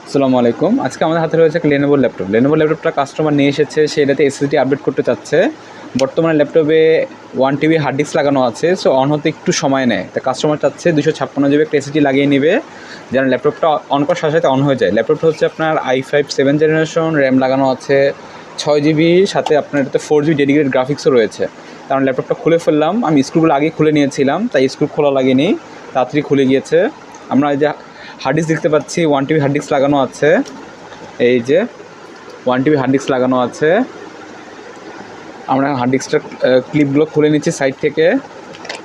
আসসালামু আলাইকুম। আজকে আমাদের হাতে রয়েছে একটা Lenovo ল্যাপটপ। Lenovo ল্যাপটপটা কাস্টমার নিয়ে এসেছে, সে এটাতে SSD আপডেট করতে চাচ্ছে। বর্তমানে ল্যাপটপে 1 টিবি হার্ড ডিস্ক লাগানো আছে, সো অন হতে একটু সময় নেয়। তা কাস্টমার চাচ্ছে 256 জিবি একটা SSD লাগিয়ে নেবে, যেন ল্যাপটপটা অন করার সাথে সাথে অন হয়ে যায়। ল্যাপটপটা হচ্ছে আপনার i5 7 জেনারেশন, র্যাম লাগানো আছে 6 জিবি, সাথে আপনার এটাতে 4 জিবি ডেডিকেটেড গ্রাফিক্সও রয়েছে। কারণ ল্যাপটপটা খুলে ফেললাম, আমি স্ক্রুগুলো আগে খুলে নিয়েছিলাম, তাই স্ক্রু খোলা লাগেনি, তাড়াতাড়ি খুলে গিয়েছে। আমরা এই যে হার্ড ডিস্ক দেখতে পাচ্ছি, 1 টিবি হার্ড ডিস্ক লাগানো আছে। এই যে 1 টিবি হার্ড ডিস্ক লাগানো আছে। আমরা হার্ড ডিস্কটার ক্লিপগুলো খুলে নিচ্ছি সাইড থেকে।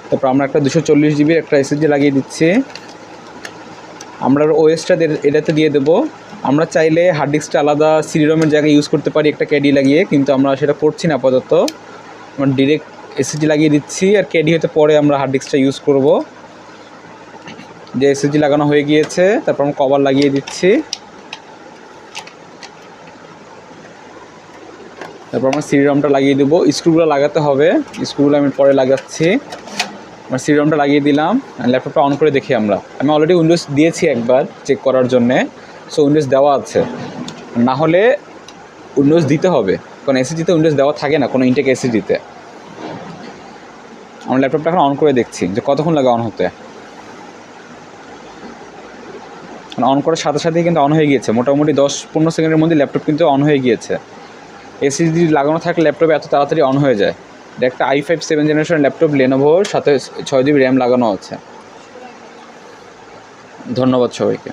তারপর আমরা একটা 240 জিবির একটা SSD লাগিয়ে দিচ্ছি। আমরা ওএসটা এটাতে দিয়ে দেবো। আমরা চাইলে হার্ড ডিস্কটা আলাদা সিডি রমের জায়গায় ইউজ করতে পারি একটা ক্যাডি লাগিয়ে, কিন্তু আমরা সেটা করছি না আপাতত। আমরা ডিরেক্ট SSD লাগিয়ে দিচ্ছি, আর ক্যাডি হতে পরে আমরা হার্ড ডিস্কটা ইউজ করব। যে SSD লাগানো হয়ে গিয়েছে, তারপর আমরা কভার লাগিয়ে দিচ্ছি। তারপর আমরা সিডি রমটা লাগিয়ে দেবো। স্ক্রুগুলো লাগাতে হবে, স্ক্রুগুলো আমি পরে লাগাচ্ছি। আমরা সিডি রমটা লাগিয়ে দিলাম। ল্যাপটপটা অন করে দেখি আমরা। আমি অলরেডি উইন্ডোজ দিয়েছি একবার চেক করার জন্যে, সো উইন্ডোজ দেওয়া আছে। না হলে উইন্ডোজ দিতে হবে, কারণ SSDতে উইন্ডোজ দেওয়া থাকে না কোনো ইনটেক SSDতে। আমরা ল্যাপটপটা এখন অন করে দেখছি যে কতক্ষণ লাগে অন হতে। অন করার সাথে সাথেই কিন্তু অন হয়ে গিয়েছে, মোটামুটি 10-15 সেকেন্ডের মধ্যে ল্যাপটপ কিন্তু অন হয়ে গিয়েছে। SSD লাগানো থাকলে ল্যাপটপে এত তাড়াতাড়ি অন হয়ে যায়। এটা একটা i5 7 জেনারেশন ল্যাপটপ, Lenovoর সাথে 6 জিবি র্যাম লাগানো আছে। ধন্যবাদ সবাইকে।